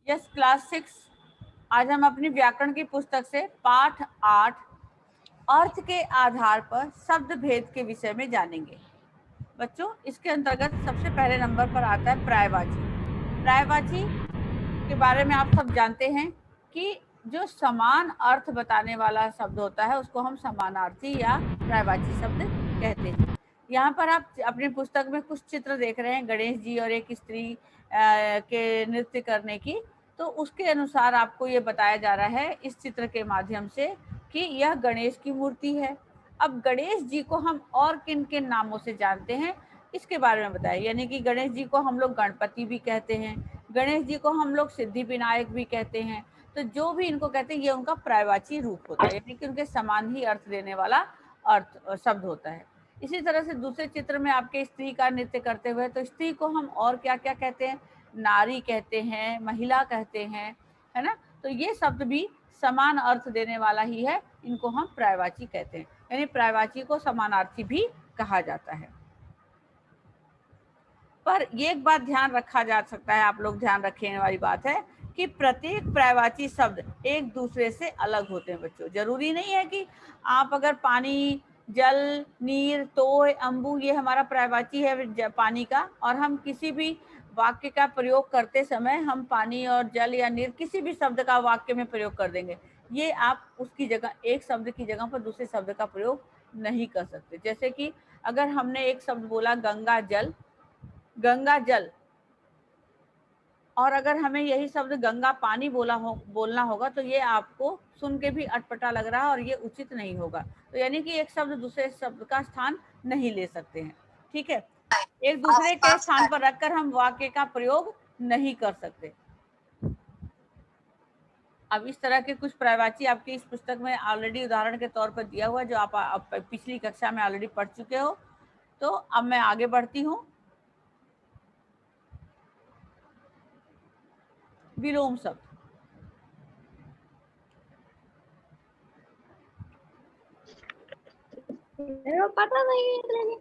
Yes class 6। आज हम अपनी व्याकरण की पुस्तक से पाठ 8 अर्थ के आधार पर शब्द भेद के विषय में जानेंगे। बच्चों, इसके अंतर्गत सबसे पहले नंबर पर आता है पर्यायवाची। पर्यायवाची के बारे में आप सब जानते हैं कि जो समान अर्थ बताने वाला शब्द होता है उसको हम समानार्थी या पर्यायवाची शब्द कहते हैं। यहाँ पर आप अपनी पुस्तक में कुछ चित्र देख रहे हैं, गणेश जी और एक स्त्री के नृत्य करने की। तो उसके अनुसार आपको ये बताया जा रहा है इस चित्र के माध्यम से कि यह गणेश की मूर्ति है। अब गणेश जी को हम और किन किन नामों से जानते हैं इसके बारे में बताया, यानी कि गणेश जी को हम लोग गणपति भी कहते हैं, गणेश जी को हम लोग सिद्धि विनायक भी कहते हैं। तो जो भी इनको कहते हैं ये उनका पर्यायवाची रूप होता है, यानी कि उनके समान ही अर्थ देने वाला अर्थ शब्द होता है। इसी तरह से दूसरे चित्र में आपके स्त्री का नृत्य करते हुए, तो स्त्री को हम और क्या क्या कहते हैं? नारी कहते हैं, महिला कहते हैं, है ना। तो ये शब्द भी समान अर्थ देने वाला ही है, इनको हम पर्यायवाची कहते हैं, यानी पर्यायवाची को समानार्थी भी कहा जाता है। पर ये एक बात ध्यान रखा जा सकता है, आप लोग ध्यान रखने वाली बात है कि प्रत्येक पर्यायवाची शब्द एक दूसरे से अलग होते हैं। बच्चों, जरूरी नहीं है कि आप अगर पानी, जल, नीर, तोय, अंबु ये हमारा पर्यायवाची है पानी का, और हम किसी भी वाक्य का प्रयोग करते समय हम पानी और जल या नीर किसी भी शब्द का वाक्य में प्रयोग कर देंगे, ये आप उसकी जगह एक शब्द की जगह पर दूसरे शब्द का प्रयोग नहीं कर सकते। जैसे कि अगर हमने एक शब्द बोला गंगा जल, गंगा जल, और अगर हमें यही शब्द गंगा पानी बोलना होगा तो ये आपको सुन के भी अटपटा लग रहा है और ये उचित नहीं होगा। तो यानी कि एक शब्द दूसरे शब्द का स्थान नहीं ले सकते हैं, ठीक है। एक दूसरे के स्थान पर रखकर हम वाक्य का प्रयोग नहीं कर सकते। अब इस तरह के कुछ पर्यायवाची आपकी इस पुस्तक में ऑलरेडी उदाहरण के तौर पर दिया हुआ है, जो आप पिछली कक्षा में ऑलरेडी पढ़ चुके हो। तो अब मैं आगे बढ़ती हूँ। विलोम शब्द। पता नहीं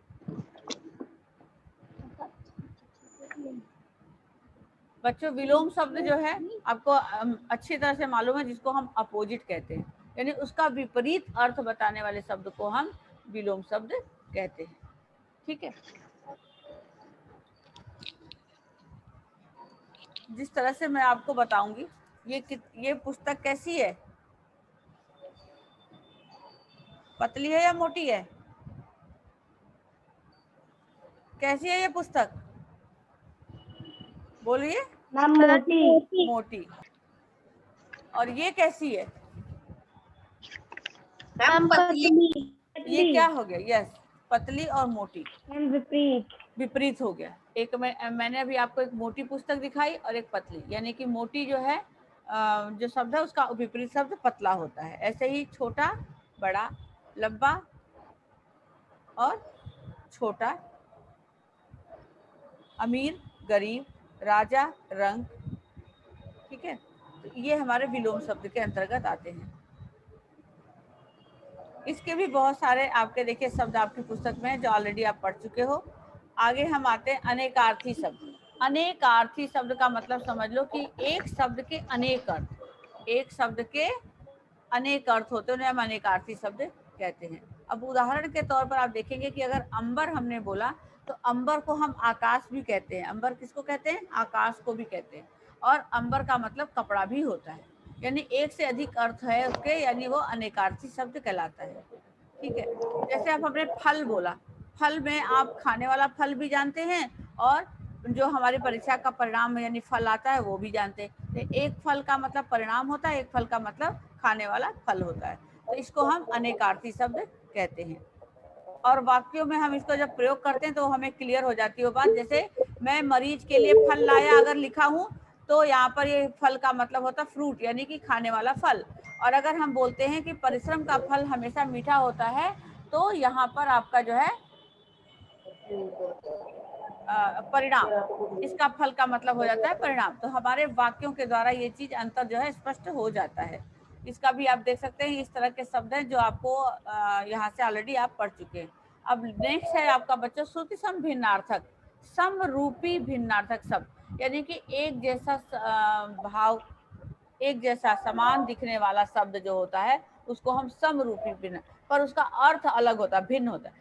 बच्चों, विलोम शब्द जो है आपको अच्छी तरह से मालूम है, जिसको हम अपोजिट कहते हैं, यानी उसका विपरीत अर्थ बताने वाले शब्द को हम विलोम शब्द कहते हैं, ठीक है। जिस तरह से मैं आपको बताऊंगी, ये पुस्तक कैसी है? पतली है या मोटी है? कैसी है ये पुस्तक? बोलिए। मोटी। मोटी। और ये कैसी है? पतली। ये क्या हो गया? यस, पतली और मोटी विपरीत। विपरीत हो गया। एक मैंने अभी आपको एक मोटी पुस्तक दिखाई और एक पतली, यानी कि मोटी जो है जो शब्द है उसका विपरीत शब्द पतला होता है। ऐसे ही छोटा, बड़ा, लंबा और छोटा, अमीर, गरीब, राजा, रंग, ठीक है। तो ये हमारे विलोम शब्द के अंतर्गत आते हैं। इसके भी बहुत सारे आपके देखिए शब्द आपकी पुस्तक में है जो ऑलरेडी आप पढ़ चुके हो। आगे हम आते हैं अनेकार्थी शब्द। अनेकार्थी शब्द का मतलब समझ लो कि एक शब्द के अनेक अर्थ, एक शब्द के अनेक अर्थ होते हैं, उन्हें हम अनेकार्थी शब्द कहते हैं। अब उदाहरण के तौर पर आप देखेंगे कि अगर अंबर हमने बोला तो अंबर को हम आकाश भी कहते हैं। अंबर किसको कहते हैं? आकाश को भी कहते हैं। और अंबर का मतलब कपड़ा भी होता है, यानी एक से अधिक अर्थ है उसके, यानी वो अनेकार्थी शब्द कहलाता है, ठीक है। जैसे आप हमने फल बोला, फल में आप खाने वाला फल भी जानते हैं और जो हमारी परीक्षा का परिणाम यानी फल आता है वो भी जानते हैं। तो एक फल का मतलब परिणाम होता है, एक फल का मतलब खाने वाला फल होता है। तो इसको हम अनेकार्थी शब्द कहते हैं। और वाक्यों में हम इसको जब प्रयोग करते हैं तो हमें क्लियर हो जाती है वो बात। जैसे मैं मरीज के लिए फल लाया अगर लिखा हूँ तो यहाँ पर ये फल का मतलब होता फ्रूट, यानी कि खाने वाला फल। और अगर हम बोलते हैं कि परिश्रम का फल हमेशा मीठा होता है, तो यहाँ पर आपका जो है परिणाम, इसका फल का मतलब हो जाता है परिणाम। तो हमारे वाक्यों के द्वारा ये चीज अंतर जो है स्पष्ट हो जाता है। इसका भी आप देख सकते हैं, इस तरह के शब्द हैं जो आपको यहाँ से ऑलरेडी आप पढ़ चुके हैं। अब नेक्स्ट है आपका बच्चों श्रुति सम भिन्नार्थक। समरूपी भिन्नार्थक शब्द, यानी कि एक जैसा भाव, एक जैसा समान दिखने वाला शब्द जो होता है उसको हम समरूपी भिन्न, पर उसका अर्थ अलग होता है, भिन्न होता है।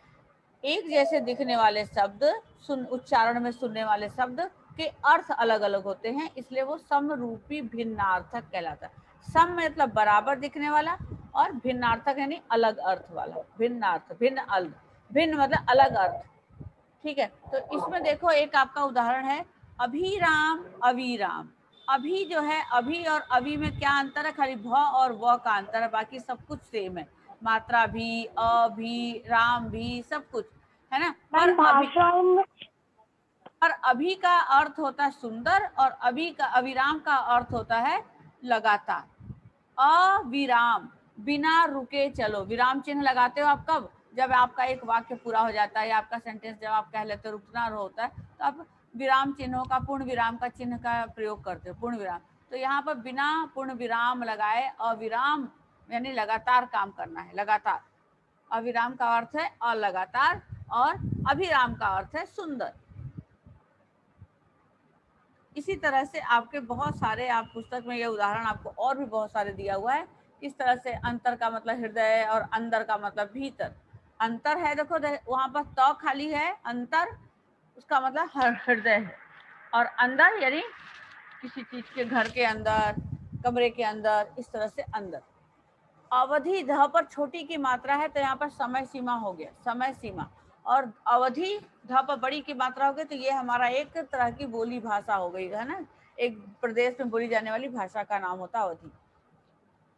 एक जैसे दिखने वाले शब्द, उच्चारण में सुनने वाले शब्द के अर्थ अलग अलग होते हैं, इसलिए वो समरूपी भिन्नार्थक कहलाता है। सम मतलब बराबर दिखने वाला, और भिन्नार्थक यानी अलग अर्थ वाला। भिन्नार्थ, भिन्न अर्थ, भिन्न मतलब अलग अर्थ। ठीक है, तो इसमें देखो एक आपका उदाहरण है, अभिराम अविराम। अभी जो है, अभी और अभी में क्या अंतर है? खाली भ और व का अंतर है, बाकी सब कुछ सेम है। मात्रा भी, अभी, राम भी, सब कुछ है ना। पर अभी का अर्थ होता है सुंदर, और अभी का, अविराम का अर्थ होता है लगातार। अविराम, बिना रुके चलो। विराम चिन्ह लगाते हो आप कब? जब आपका एक वाक्य पूरा हो जाता है, या आपका सेंटेंस जब आप कह लेते हो रुकना होता है, तो आप विराम चिन्हों का, पूर्ण विराम का चिन्ह का प्रयोग करते हो, पूर्ण विराम। तो यहाँ पर बिना पूर्ण विराम लगाए अविराम यानी लगातार काम करना है, लगातार। अविराम का अर्थ है अलगातार, और अभिराम का अर्थ है सुंदर। इसी तरह से आपके बहुत सारे, आप पुस्तक में ये उदाहरण आपको और भी बहुत सारे दिया हुआ है। इस तरह से अंतर का मतलब हृदय, और अंदर का मतलब भीतर। अंतर है, देखो वहां पर त खाली है, अंतर उसका मतलब हृदय है, और अंदर यानी किसी चीज के, घर के अंदर, कमरे के अंदर, इस तरह से अंदर। अवधि ध पर छोटी की मात्रा है, तो यहाँ पर समय सीमा हो गया, समय सीमा। और अवधि ध पर बड़ी की मात्रा हो गई, तो ये हमारा एक तरह की बोली भाषा हो गई है ना, एक प्रदेश में बोली जाने वाली भाषा का नाम होता है अवधि।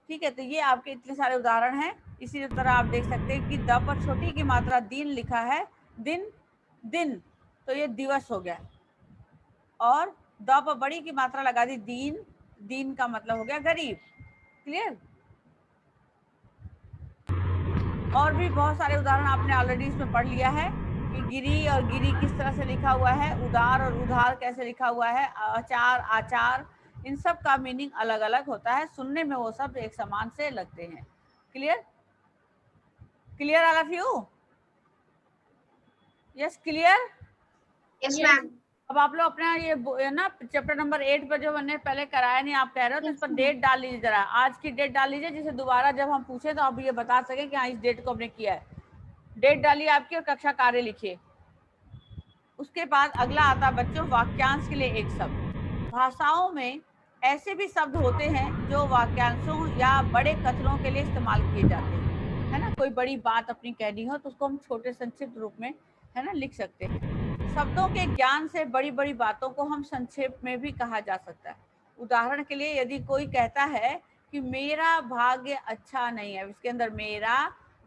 ठीक है, तो ये आपके इतने सारे उदाहरण हैं। इसी तरह आप देख सकते हैं कि द पर छोटी की मात्रा दिन लिखा है, दिन, दिन, तो ये दिवस हो गया। और द पर बड़ी की मात्रा लगा दी दीन, दीन का मतलब हो गया गरीब। क्लियर? और भी बहुत सारे उदाहरण आपने ऑलरेडी इसमें पढ़ लिया है कि गिरी और गिरी किस तरह से लिखा हुआ है, उदार और उधार कैसे लिखा हुआ है, आचार, आचार, इन सब का मीनिंग अलग अलग होता है। सुनने में वो सब एक समान से लगते हैं। Clear? Clear all of you? Yes, clear? Yes ma'am. अब आप लोग अपना ये ना चैप्टर नंबर 8 पर जो मैंने पहले कराया नहीं, आप कह रहे हो, तो इस पर डेट डाल लीजिए जरा, आज की डेट डाल लीजिए, जिसे दोबारा जब हम पूछे तो आप ये बता सके कि हाँ इस डेट को हमने किया है। डेट डालिए आपकी, और कक्षा कार्य लिखिए। उसके बाद अगला आता है बच्चों वाक्यांश के लिए एक शब्द। भाषाओं में ऐसे भी शब्द होते हैं जो वाक्यांशों या बड़े कथनों के लिए इस्तेमाल किए जाते हैं, है ना। कोई बड़ी बात अपनी कहनी हो तो उसको हम छोटे संक्षिप्त रूप में, है ना, लिख सकते हैं। शब्दों के ज्ञान से बड़ी बड़ी बातों को हम संक्षेप में भी कहा जा सकता है। उदाहरण के लिए यदि कोई कहता है कि मेरा भाग्य अच्छा नहीं है, इसके अंदर मेरा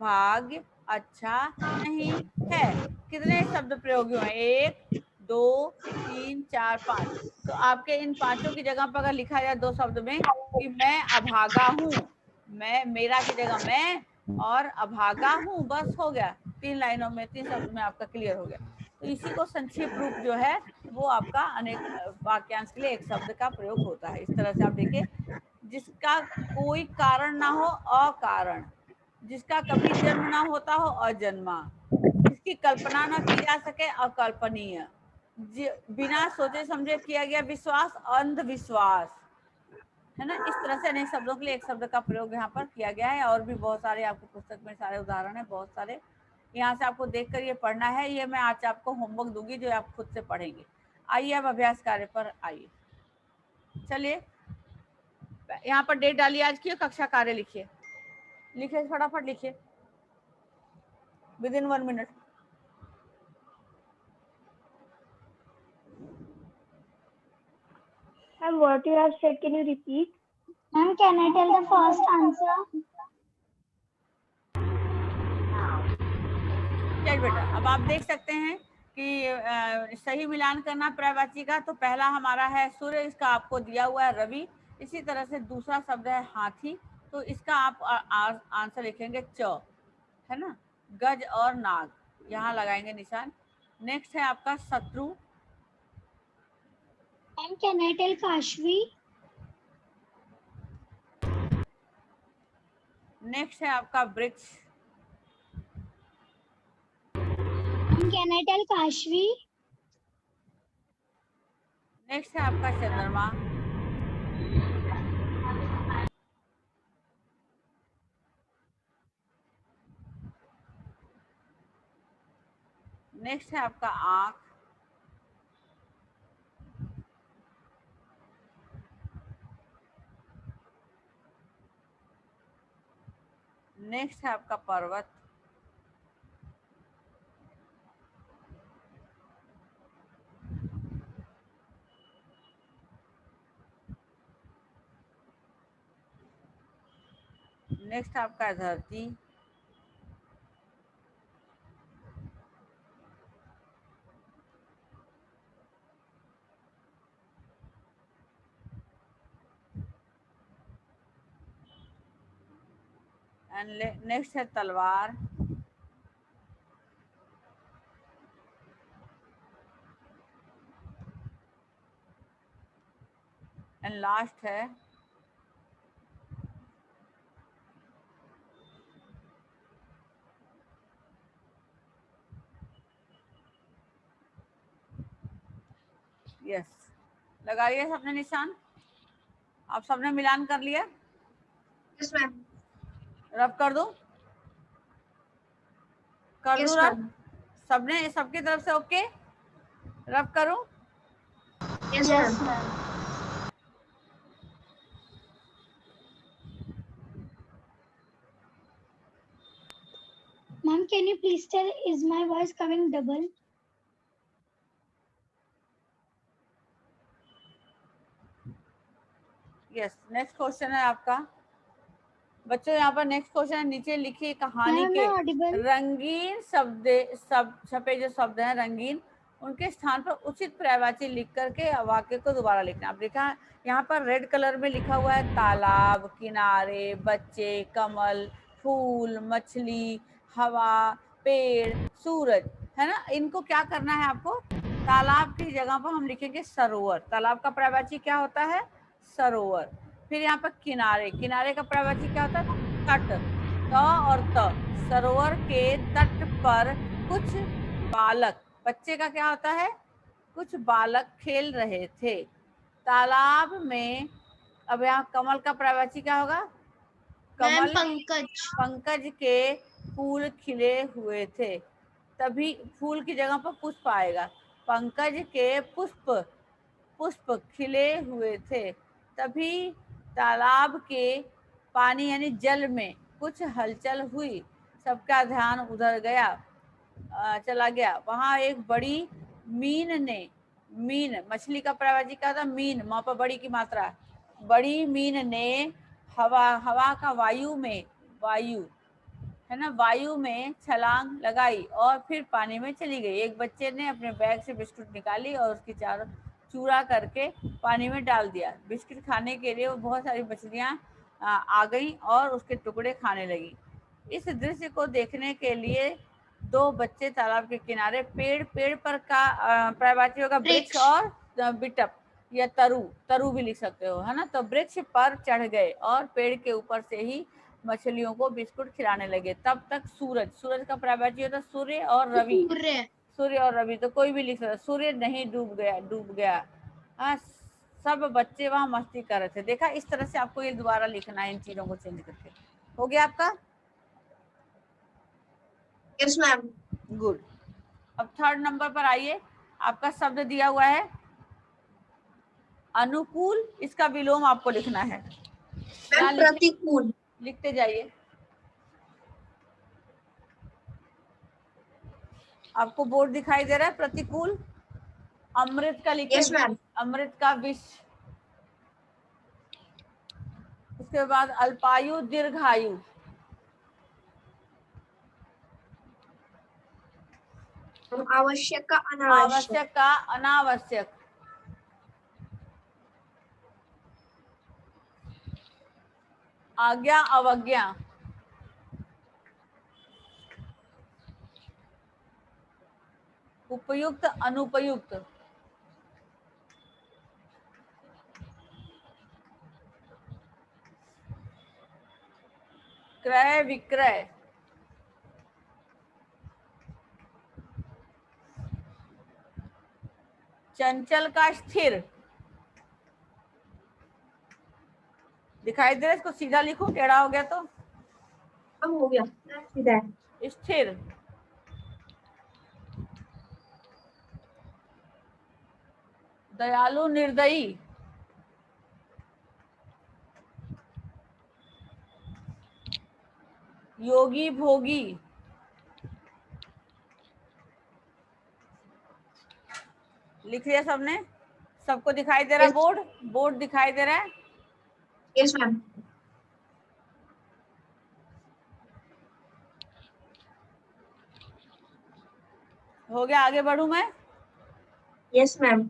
भाग्य अच्छा नहीं है, कितने शब्द प्रयोग हुए? 1, 2, 3, 4, 5। तो आपके इन पांचों की जगह पर अगर लिखा जाए दो शब्द में कि मैं अभागा हूँ, मैं, मेरा की जगह मैं, और अभागा हूँ, बस हो गया। 3 लाइनों में, 3 शब्द में आपका क्लियर हो गया। तो इसी को संक्षिप्त रूप जो है वो आपका अनेक वाक्यांश के लिए एक शब्द का प्रयोग होता है। इस तरह से आप देखिए, जिसका कोई कारण ना हो, अकारण, जिसका कभी जन्म ना होता हो, अजन्मा, जिसकी कल्पना ना की जा सके, अकल्पनीय, बिना सोचे समझे किया गया विश्वास, अंधविश्वास, है ना। इस तरह से अनेक शब्दों के लिए एक शब्द का प्रयोग यहाँ पर किया गया है। और भी बहुत सारे आपको पुस्तक में सारे उदाहरण है, बहुत सारे। यहाँ से आपको देखकर ये पढ़ना है, ये मैं आज आपको होमवर्क दूंगी जो आप खुद से पढ़ेंगे। आइए अब अभ्यास कार्य पर आइए। चलिए, यहाँ पर डेट डालिए आज की, कक्षा कार्य लिखिए, लिखिए फटाफट लिखिए, within 1 minute. Ma'am, what you have said, can you repeat? Ma'am, can I tell the first answer? चल बेटा, अब आप देख सकते हैं कि सही मिलान करना पर्यायवाची का, तो पहला हमारा है सूर्य, इसका आपको दिया हुआ है रवि। इसी तरह से दूसरा शब्द है हाथी, तो इसका आप आंसर लिखेंगे च, है ना। गज और नाग, यहाँ लगाएंगे निशान। नेक्स्ट है आपका शत्रु। Ma'am, can I tell Kashvi? Next है आपका वृक्ष। Ma'am, can I tell Kashvi? Next है आपका चंद्रमा। नेक्स्ट है आपका आंख। नेक्स्ट है आपका पर्वत। नेक्स्ट आपका धरती। एंड नेक्स्ट है तलवार। एंड लास्ट है यस। लगा लिया सबने निशान? आप सबने मिलान कर लिया? Yes ma'am. रब कर दो? कर यस दो रब? मैम। सबने, सबकी तरफ से ओके? रब करूं? Yes Yes, ma'am. ma'am. Ma'am, can you please tell, is my voice coming double? Yes. Next question है आपका बच्चों, यहाँ पर नेक्स्ट क्वेश्चन है, नीचे लिखिए कहानी Ma'am, am के I audible? रंगीन सब छपे जो शब्द हैं रंगीन, उनके स्थान पर उचित पर्यायवाची लिख करके वाक्य को दोबारा लिखना। आप देखा यहाँ पर रेड कलर में लिखा हुआ है तालाब, किनारे, बच्चे, कमल, फूल, मछली, हवा, पेड़, सूरज, है ना। इनको क्या करना है आपको? तालाब की जगह पर हम लिखेंगे सरोवर। तालाब का पर्यायवाची क्या होता है? सरोवर। फिर यहाँ पर किनारे, किनारे का पर्यायवाची क्या होता है? तट। त और त, सरोवर के तट पर कुछ बालक, बच्चे का क्या होता है? कुछ बालक खेल रहे थे। तालाब में, अब यहाँ कमल का पर्यायवाची क्या होगा? मैम कमल, पंकज। पंकज के फूल खिले हुए थे। तभी फूल की जगह पर पुष्प आएगा। पंकज के पुष्प खिले हुए थे। तभी तालाब के पानी यानी जल में कुछ हलचल हुई। सबका ध्यान उधर गया, चला गया। वहां एक बड़ी मीन ने, मीन मछली का पर्यायवाची क्या था? मीन, वहां पर बड़ी की मात्रा। बड़ी मीन ने हवा का वायु में, वायु है ना, वायु में छलांग लगाई और फिर पानी में चली गई। एक बच्चे ने अपने बैग से बिस्कुट निकाली और उसकी चारों चूरा करके पानी में डाल दिया। बिस्किट खाने के लिए वो बहुत सारी मछलियां आ गई और उसके टुकड़े खाने लगी। इस दृश्य को देखने के लिए दो बच्चे तालाब के किनारे, पेड़ पर का पर्यायवाची होगा वृक्ष और बिटप या तरु भी लिख सकते हो, है ना। तो वृक्ष पर चढ़ गए और पेड़ के ऊपर से ही मछलियों को बिस्कुट खिलाने लगे। तब तक सूरज का पर्यायवाची होता है सूर्य और रवि। सूर्य और रवि तो कोई भी लिख सकता। सूर्य नहीं डूब गया। हाँ, सब बच्चे वहां मस्ती कर रहे थे। देखा, इस तरह से आपको ये दोबारा लिखना है, इन चीजों को चेंज करके। हो गया आपका? Yes ma'am. गुड। अब थर्ड नंबर पर आइए। आपका शब्द दिया हुआ है अनुकूल, इसका विलोम आपको लिखना है। मैम प्रतिकूल। लिखते जाइए। आपको बोर्ड दिखाई दे रहा है? प्रतिकूल। अमृत का लिखिए। Yes ma'am. अमृत का विष। उसके बाद अल्पायु दीर्घायु। आवश्यक का अनावश्यक। आवश्यक का अनावश्यक। आज्ञा अवज्ञा। उपयुक्त अनुपयुक्त। क्रय विक्रय। चंचल का स्थिर। दिखाई दे रहा है? इसको सीधा लिखूं, टेढ़ा हो गया तो? अब हो गया सीधा है। स्थिर, दयालु, निर्दयी, योगी, भोगी, लिख लिया सबने? सबको दिखाई दे रहा है? Yes. बोर्ड, बोर्ड दिखाई दे रहा है? Yes ma'am. हो गया, आगे बढ़ूं मैं? Yes ma'am.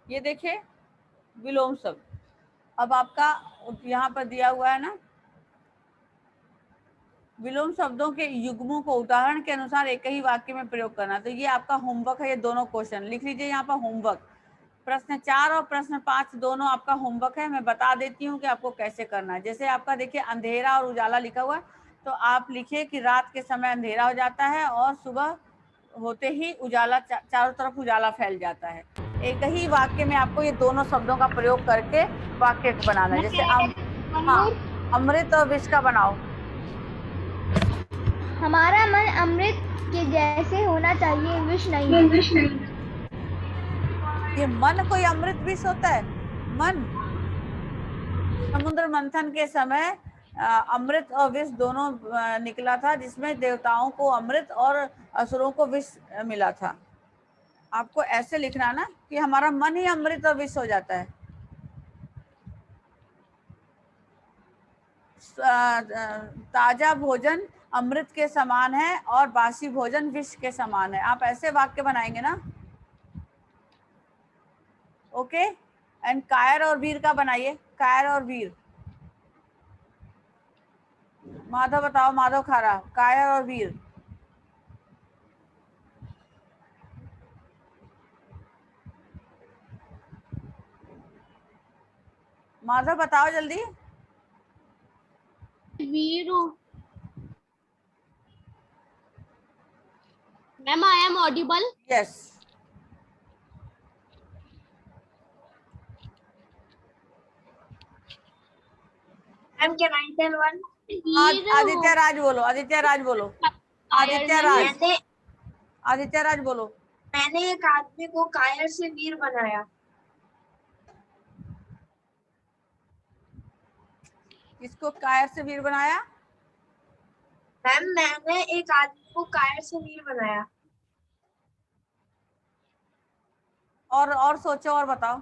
ये देखिए विलोम शब्द। अब आपका यहाँ पर दिया हुआ है ना, विलोम शब्दों के युग्मों को उदाहरण के अनुसार एक ही वाक्य में प्रयोग करना। तो ये आपका होमवर्क है, ये दोनों क्वेश्चन लिख लीजिए यहाँ पर। होमवर्क प्रश्न 4 और प्रश्न 5 दोनों आपका होमवर्क है। मैं बता देती हूँ कि आपको कैसे करना है। जैसे आपका देखिए अंधेरा और उजाला लिखा हुआ है, तो आप लिखिए कि रात के समय अंधेरा हो जाता है और सुबह होते ही उजाला, चारों तरफ उजाला फैल जाता है। एक ही वाक्य में आपको ये दोनों शब्दों का प्रयोग करके वाक्य बनाना है। जैसे हाँ, अमृत और विष का बनाओ। हमारा मन अमृत के जैसे होना चाहिए, विष नहीं। ये मन कोई अमृत विष होता है? मन, समुद्र मंथन के समय अमृत और विष दोनों निकला था, जिसमें देवताओं को अमृत और असुरों को विष मिला था। आपको ऐसे लिखना ना कि हमारा मन ही अमृत और विष हो जाता है। ताजा भोजन अमृत के समान है और बासी भोजन विष के समान है। आप ऐसे वाक्य बनाएंगे ना। ओके। एंड कायर और वीर का बनाइए। कायर और वीर। माधव बताओ, माधव खारा, कायर और वीर। माधव बताओ जल्दी। Veeru. Ma'am I am audible? Yes. Ma'am can I tell one? Aditya Raj बोलो, आदित्य राज बोलो, आदित्य राज, मैंने आदित्य राज बोलो। मैंने एक आदमी को कायर से वीर बनाया। किसको कायर से वीर बनाया? मैम मैंने एक आदमी को कायर से वीर बनाया। और सोचो और बताओ।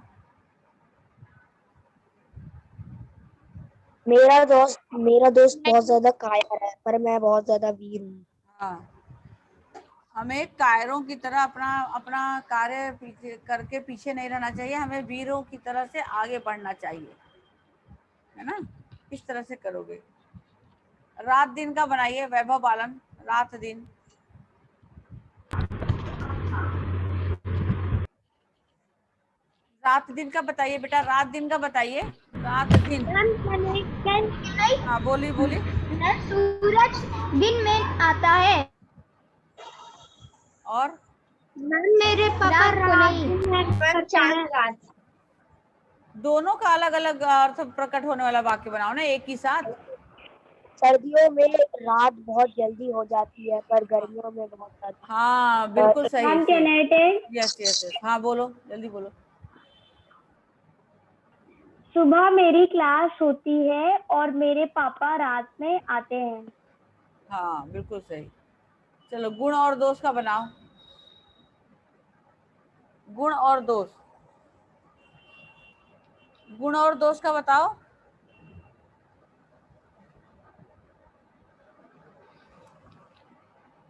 मेरा दोस्त बहुत ज्यादा कायर है, पर मैं बहुत ज्यादा वीर हूँ। हाँ, हमें कायरों की तरह अपना अपना कार्य पीछे करके पीछे नहीं रहना चाहिए। हमें वीरों की तरह से आगे बढ़ना चाहिए, है ना? किस तरह से करोगे? रात दिन का बनाइए वैभव बालन। रात दिन। रात दिन का बताइए बेटा, रात दिन का बताइए। रात दिन। हाँ बोलिए बोलिए। सूरज दिन में आता है और मेरे पापा रात मैम चांद रात। दोनों का अलग अलग अर्थ प्रकट होने वाला वाक्य बनाओ ना एक ही साथ। सर्दियों में रात बहुत जल्दी हो जाती है, पर गर्मियों में बहुत ज्यादा। हाँ बिल्कुल सही। Yes yes. हाँ बोलो, जल्दी बोलो। सुबह मेरी क्लास होती है और मेरे पापा रात में आते हैं। हाँ बिल्कुल सही। चलो गुण और दोष का बनाओ। गुण और दोष। गुण और दोष का बताओ।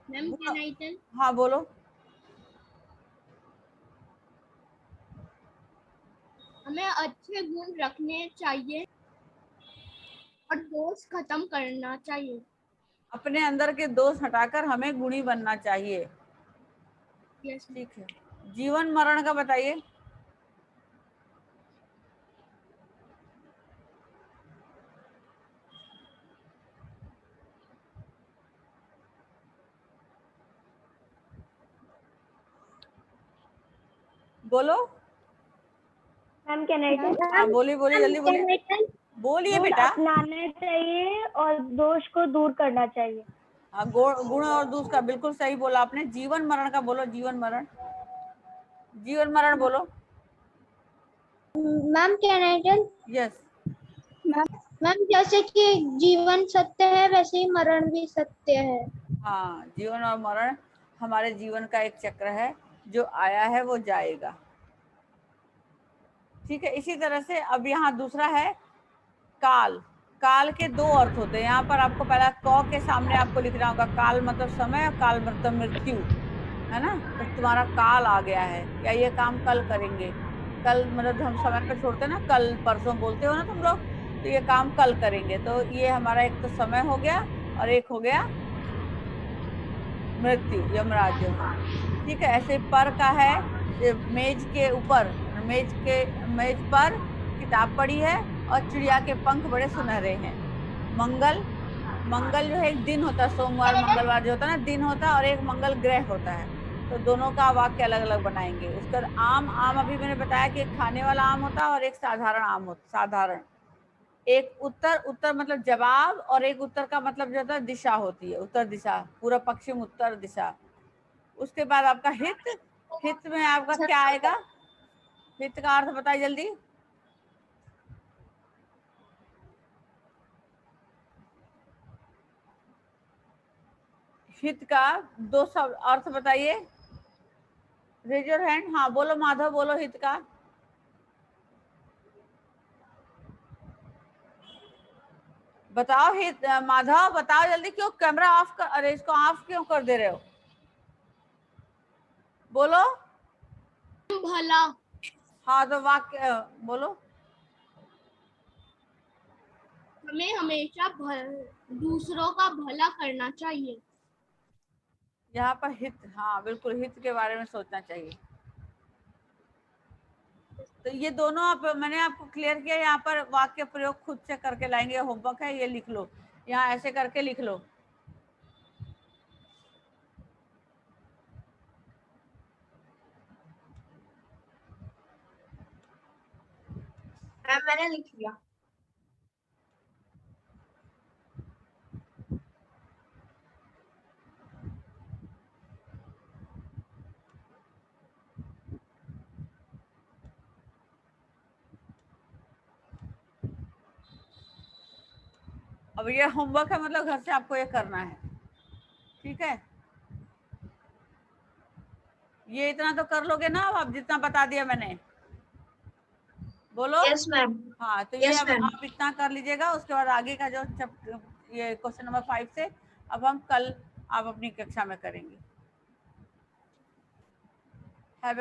Ma'am can I tell? हाँ बोलो। हमें अच्छे गुण रखने चाहिए और दोष खत्म करना चाहिए। अपने अंदर के दोष हटाकर हमें गुणी बनना चाहिए। यस ठीक है, जीवन मरण का बताइए। बोलो। Ma'am can I tell? हाँ बोलिए बोलिए, जल्दी बोलिए, बोलिए गुण बेटा। अपनाना चाहिए और दोष को दूर करना चाहिए। हाँ, गुण और दोष का बिल्कुल सही बोला आपने। जीवन मरण का बोलो, जीवन मरण, जीवन मरण बोलो। Ma'am can I tell? Yes. Ma'am जैसे कि जीवन सत्य है वैसे ही मरण भी सत्य है। हाँ, जीवन और मरण हमारे जीवन का एक चक्र है, जो आया है वो जाएगा। ठीक है, इसी तरह से अब यहाँ दूसरा है काल। काल के दो अर्थ होते हैं। यहाँ पर आपको पहला क के सामने आपको लिखना होगा काल मतलब समय, और काल मतलब मृत्यु, है ना। तो तुम्हारा काल आ गया है, या ये काम कल करेंगे। कल मतलब हम समय पे छोड़ते हैं ना, कल परसों बोलते हो ना तुम लोग, तो ये काम कल करेंगे। तो ये हमारा एक तो समय हो गया, और एक हो गया मृत्यु, यमराज जो है। ठीक है, ऐसे पर का है, मेज के ऊपर, मेज पर किताब पड़ी है, और चिड़िया के पंख बड़े सुनहरे हैं। मंगल, मंगल जो है एक दिन होता है, सोमवार मंगलवार जो होता है ना दिन होता है, और एक मंगल ग्रह होता है। तो दोनों का वाक्य अलग अलग बनाएंगे। उसके बाद आम, आम अभी मैंने बताया कि एक खाने वाला आम होता है और एक साधारण आम होता, साधारण। एक उत्तर, उत्तर मतलब जवाब, और एक उत्तर का मतलब जो होता है दिशा होती है, उत्तर दिशा, पूरा पश्चिम उत्तर दिशा। उसके बाद आपका हित, हित में आपका क्या आएगा? हित का अर्थ बताइए जल्दी। हित का दो शब्द अर्थ बताइए। Raise your hand. हाँ बोलो माधव, बोलो हित का। बताओ हित, माधव बताओ जल्दी। क्यों कैमरा ऑफ कर, अरे इसको ऑफ क्यों कर दे रहे हो? बोलो। भला, हाँ तो वाक्य बोलो। हमें हमेशा दूसरों का भला करना चाहिए। यहाँ पर हित, हाँ बिल्कुल हित के बारे में सोचना चाहिए। तो ये दोनों आप, मैंने आपको क्लियर किया। यहाँ पर वाक्य प्रयोग खुद से करके लाएंगे, होमवर्क है, ये लिख लो, यहाँ ऐसे करके लिख लो। मैम मैंने लिख लिया। अब ये होमवर्क है, मतलब घर से आपको ये करना है, ठीक है। ये इतना तो कर लोगे ना अब जितना बता दिया मैंने, बोलो। Yes ma'am. हाँ तो ये यस अब मैम। आप इतना कर लीजिएगा। उसके बाद आगे का जो ये क्वेश्चन नंबर 5 से अब हम कल आप अपनी कक्षा में करेंगे। हैव